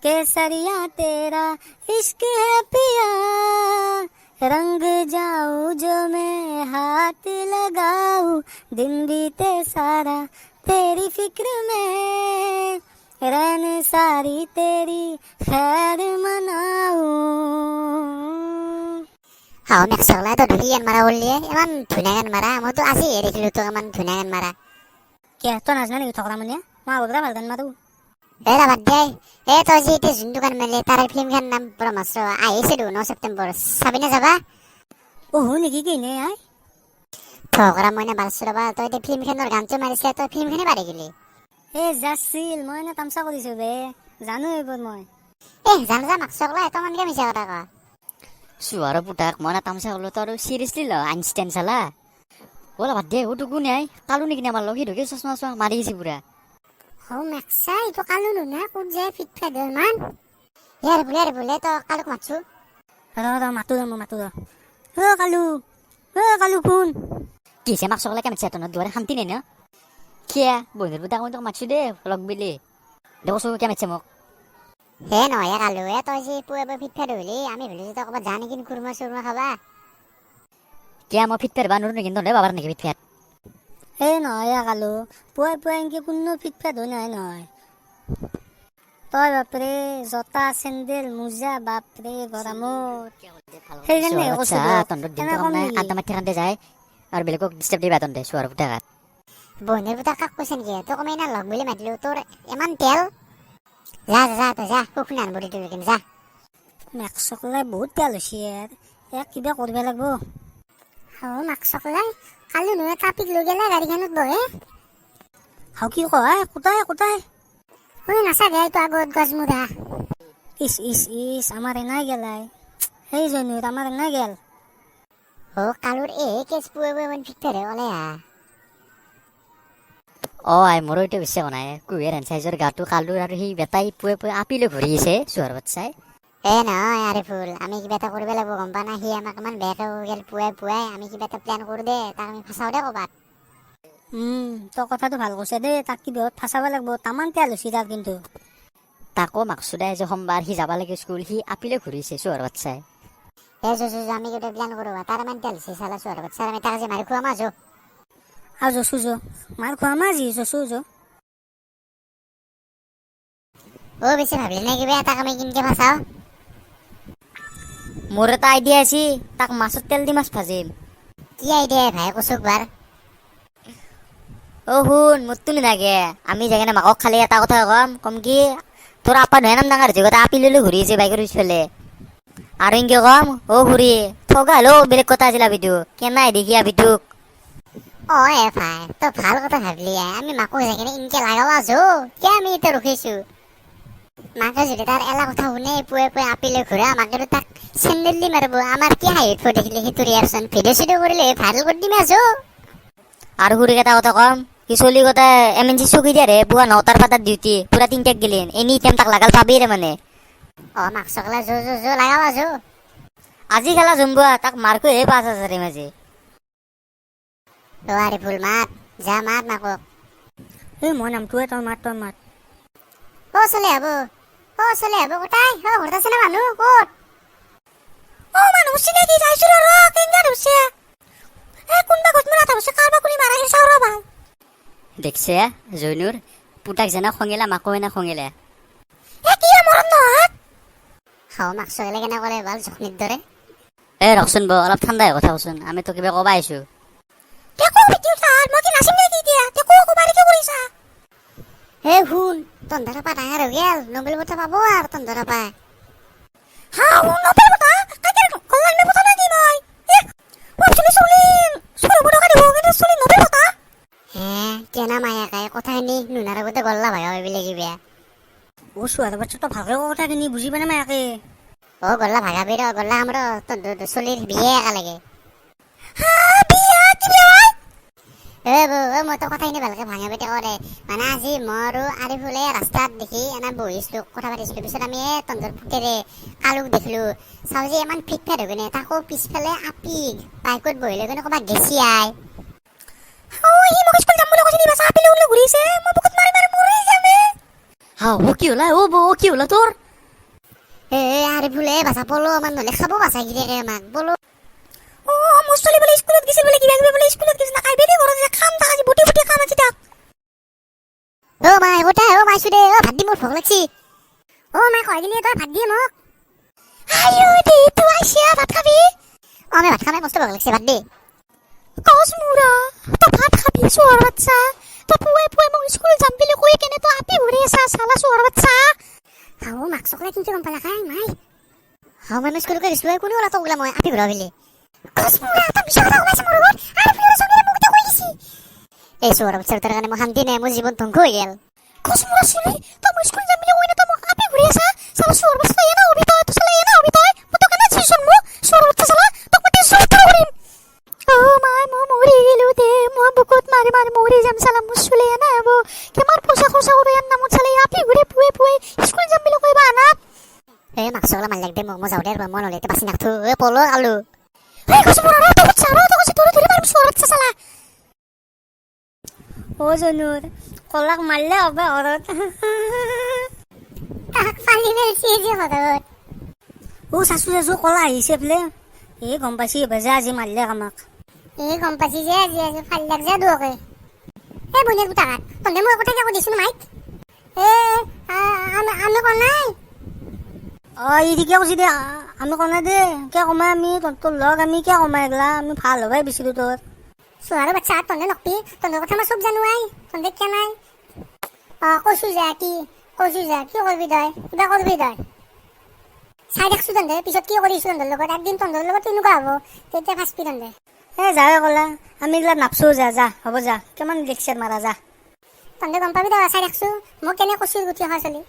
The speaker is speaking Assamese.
केसरिया तेरा इश्क है पिया रंग जाऊं जो मैं हाथ लगाऊं दिन बीते सारा तेरी फिक्र में रैन सारी तेरी खैर मनाऊं হাও মেক চগলা তো ধুলি গান মাৰা উলিয়ে ইমান ধুনীয়া গান মাৰা মইতো আজি দেখিলো তো ইমান ধুনীয়া গান মাৰা क्या तो नाचना नहीं थोड़ा मनिया माँ बोल ভাল গান মাৰো এৰা বাদ দে তই যে এতিয়া যোনটো গান মাৰিলে তাৰ ফিল্মখনৰ নাম ব্ৰহ্মাস্ত্ৰ আহিছে 9 ছেপ্টেম্বৰ চাবিনে যাবা ওহ নেকি কি নে আই থগৰা মইনা বালছো ৰবা তই এতিয়া ফিল্মখনৰ গানটো মাৰিছে তই ফিল্মখনে পাৰি গলি এ জাছিল মই না তামসা কৰিছো বে জানো এইবোৰ মই জানো যা মাক চগলা এত মানকে মিছা কথা ক সুয়ার পুটাক মনে তামসা হলো তো আর সিরিয়াসলি ল আইনস্টাইন সালা ওলা বাদ দে ওটুকু নাই কালু নাকি না মারলো হিরোকে চশমা চশমা মারি গেছি পুরা হো মেক্সা ইটো কালু নুনা কোন যে ফিট ফেডার মান ইয়ার বলে তো কালুক মাতছো ৰ মাতো কালু কোন কিসে মাক সকলে কেমন চেতন দুয়ারে শান্তি নেই না কিয়া বন্ধুর পুটা কোন তো মাতছো দে লগ বিলি দেখো সব কেমন মোক হে নহয় কালু তই যে পুৱা ফিট ফেড হলি আমি ভাবিছো তই ক'ৰবাত জানি কিন কুৰমা চুৰমা খাবা কিয়া মই ফিট ফেৰ বানুৰ নাকি নলে বাবাৰ নাকি ফিট ফেৰ এই নহয় কালু পুৱাই এনেকে কোনো ফিটফাট হৈ নহয় তই বাপৰে জোতা চেণ্ডেল মোজা বাপৰে গৰমত সেইকাৰণে কৈছো তন্দৰ দিন তো না আড্ডা মাৰতে কান্দে যায় আৰ বেলেগক ডিস্টাৰ্ব দিবা তন্দে সুয়াৰ পুটাক বন্ধুৰ পুতা কাক কৈছে নেকি তই কমে না লগ বুলি মাতিলো তোৰ ইমান তেল তই যা শুকুন আনবৰি তুলি কিনে যা মেক চকলাই বহুত তেল হৈছে ইয়াৰ কিবা কৰিব লাগিব মাক চকলাই কালু নহয় ট্ৰাফিক লৈ গেলে গাড়ীখনত বহে হাও কি কয় কোটাই নাচা দে তো আগত গজমুধা ইস আমাৰ এনাই গেলাই সেই জনুত আমাৰ এনাই গেল কালুৰ কেছ পুৱে মান ফিট ফেৰে ওলে ও আই মোর ওইটা বিশ্বাস নাই কুয়ের সাইজর গাটো কালু আর সেই বেটাই পুয়ে পুয়ে আপিলে ঘুরি আছে সুয়ার বাচ্চায় নহয় আরে ফুল আমি কিবা এটা কৰিব লাগিব গম পা না সি আমাক ইমান বেয়াকে গেল পুৱাই আমি কিবা এটা প্লেন কৰো দে তাক আমি ফাঁচাও দে ক'বাত তোৰ কথাটো ভাল কৈছে দেই তাক কি বিহত ফাঁচাব লাগিব তামান তেল হৈছে তাৰ কিন্তু তাকো মাকসুদাই যে সোমবার সি যাবা লাগে স্কুল সি আপিলে ঘুরিছে সুয়ার বাচ্চায় আমি কিবা প্লেন কৰো তাৰ ইমান তেল হৈছে চালা চোৱাৰ বাচ্চা আমি তাক যে মাৰি খোৱা মাছো আৰু জচু মাৰ খোৱা মাজি জচু বেছি ভাবিলি নে কিবা তাক আমি কিনকে ফাঁচাও মোৰ এটা আইডিয়া আছে তাক মাছত তেল দি মাছ ভাজিম কি আইডিয়া ভাই কচুক বাৰ শুন মোৰতো নালাগে আমি যেনে মাকক খালি এটা কথা কম কি তোৰ আপা নহয় নাম ডাঙৰ জগত আপি লৈ ঘূৰি আছে বাইকৰ পিছফালে আৰু এনেকে কম ঘূৰি ঠগা হলেও বেলেগ কথা আছিল আবিটো কেনাই দেখি আবিটোক ভাই তই ভাল কথা ভাবলি আমি মাকো যাই কিনে ইনকে লাগাব আছো কিয় আমি এতিয়া ৰখিছো মাকে যদি তাৰ এলা কথা শুনে পুৱে আপিলে ঘূৰা মাকে তাক চেণ্ডেল দি মাৰিব আমাৰ কি হাঁহিত ফটো দেখিলে সেইটো ৰিয়াকশ্যন ভিডিঅ' চিডিঅ' কৰিলে ভাইৰেল কৰি দিম আছো আৰু ঘূৰি এটা কথা কম কি চলি কথা এমএনজি চকী দিয়ে ৰে পুৱা 9টাৰ পাতাত ডিউটি পুৰা 3টাক গেলেন এনি টাইম তাক লাগাল পাবি ৰে মানে মাক চকলা জো লাগাব আছো আজি খেলা জম্বুৱা তাক মাৰ্কো 5,000 মাঝে আৰে ফুল মাত যা মাত মাকক মই নামটোৱে তই মাত চলে হব কোটাই ঘৰত আছে না মানুহ ক'ত মানুহ চিনাকি যাইছো ৰ কেংগা ধুছে কোনবা গছমৰা ধুছে কাৰবা কুনি মাৰা হিচাও ৰ ভাল দেখছে জৈনুৰ পুটাক যেনা খঙিলা মাকো এনা খঙিলে কি মৰম নহয় মাক চকলে কেনে ক'লে ভাল জখনিৰ দৰে রকচোন বৌ অলপ ঠান্ডাই কথা কচোন আমি তো কিবা কবা আইছো শুন তন্দৰা পা ডাঙৰ হৈ গেল নোবেল বঁটা পাব আৰু তন্দৰা পা কেনা মায়াকাই কথাখিনি নুনাৰ আগতে গল্লা ভাগা ভাবি কিবা চোৱাৰ বাচ্চাটো ভালকে কথাখিনি বুজি পানে মায়াকে গল্লা ভাগা বি গল্লা আমাৰ চলিৰ বিয়ে একেলগে মই তো কথাখিনি ভালকে ভাঙা পেটে কৰে মানে আজি মই আৰু আৰিফুলে ৰাস্তাত দেখি এনে বহিছিলো কথা পাতিছিলো পিছত আমি তন্দৰ পুতেৰে কালুক দেখিলো চাওঁ যে ইমান ফিট ফেট হৈ কিনে তাকো পিছফালে আপি বাইকত বহি লৈ কিনে ক'ৰবাত গেছি আই কি হলা ও বৌ কি হলা তোর আরে ভুলে বাঁচা পলো আমার নহলে খাব বাঁচা গিরে আমাক বলো অ মোৰ ছোৱালী বোলে স্কুলত গৈছিল বোলে কিবা কিবি বোলে স্কুলত গৈছিল না আইবে ঘৰত যে খাম তা আজি বুটি বুটি খাম আজি তাক ও মাই গোটা ও মাইছো দে ও ভাত দি মোৰ ভোক লাগছি ও মাই কই দিলি তই ভাত দি মোক আইও দে তো আইছা ভাত খাবি ও আমি ভাত খামে মস্ত ভোক লাগছি ভাত দি কস মুৰা তো ভাত খাবি চোৱাৰ বাচ্চা তো পুৱাই পুৱাই মোক স্কুল যাম বুলি কৈ কেনে তো আপি ঘূৰি আছা চালা চোৱাৰ বাচ্চা হাও মাক চকলে কিন্তু গম পালা খাই মাই হাও মানে স্কুল করে স্কুল কোন ওলা তো গলা মই আপি ঘুরা বিলি কস মুৰা তো বিশা কথা ওলাইছে মোৰ লগত আৰু ফুলৰ সঙ্গে মোক তো কৈ দিছি এই সোৰ বছৰ তোৰ কানে মই শান্তি নাই মোৰ জীবন ধ্বংস হৈ গেল কস মুৰা চলি তো মই স্কুল যাম বুলি কৈ না তো মোক আপি ঘূৰি আছা চালা চোৱাৰ বাচ্চা এনা হবি তই তো চালা এনা হবি তই মই তো কেনে চিছন মোক চোৱাৰ বাচ্চা চালা তো মই চোৰ কৰিম ও মাই মই মৰি গেলো দে মই বুকুত মাৰি মাৰি মৰি যাম চালা মোৰ চুলে এনা হব কেমাৰ পইচা খৰচা কৰি এন নামত চালা আপি ঘূৰি পুৱে পুৱে স্কুল যাম বুলি কৈবা না এই মাক চকলা মাল লাগ দে মই যাও দে মই নলে বাসি নাথু এ পলো আলু এই কস মুৰা তো চালা তো কস তোৰ ধৰি মাৰিম চোৱাৰ বাচ্চা চালা ও জনুৰ কলাক মাৰলে হবে ঘৰত তাক ফালি মেলছি যে হদত ও চাচু চাচু কলা আহিছে বোলে এই গম পাইছি বেজা আজি মাৰলে আমাক এই গম পাছি যে আজি আজি ফালি লাগ যা দুকে এ বনে গুটাকাত তন্দে মই কথা কৈ দিছিনো মাইক এ আমি কোন নাই ই ঠিকে কৈছি দে আমি কনাই দে কিয় কমাই আমি তোৰ লগ আমি কিয় কমাই গলা আমি ভাল হবাই বিচাৰো তোৰ সোহার বাচ্চা তন্দে নকবি তন্দে কথা মই সব জানো আই তন্দে কে নাই কৈছো যা কি করবি তই কিবা করবি তই চাই দেখছো তন্দে পিছত কি কৰিছো তন্দৰ লগত একদিন তন্দৰ লগত তেনেকুৱা হব তেতিয়া ফাঁচবি তন্দে এ যাৱে কলা আমি এইগিলা নাপছো যা যা হ'ব যা কিমান লেকচাৰ মাৰা যা তন্দে গম পাবি তই চাই দেখছো মই কেনে কৈছো গুটি অহা চলি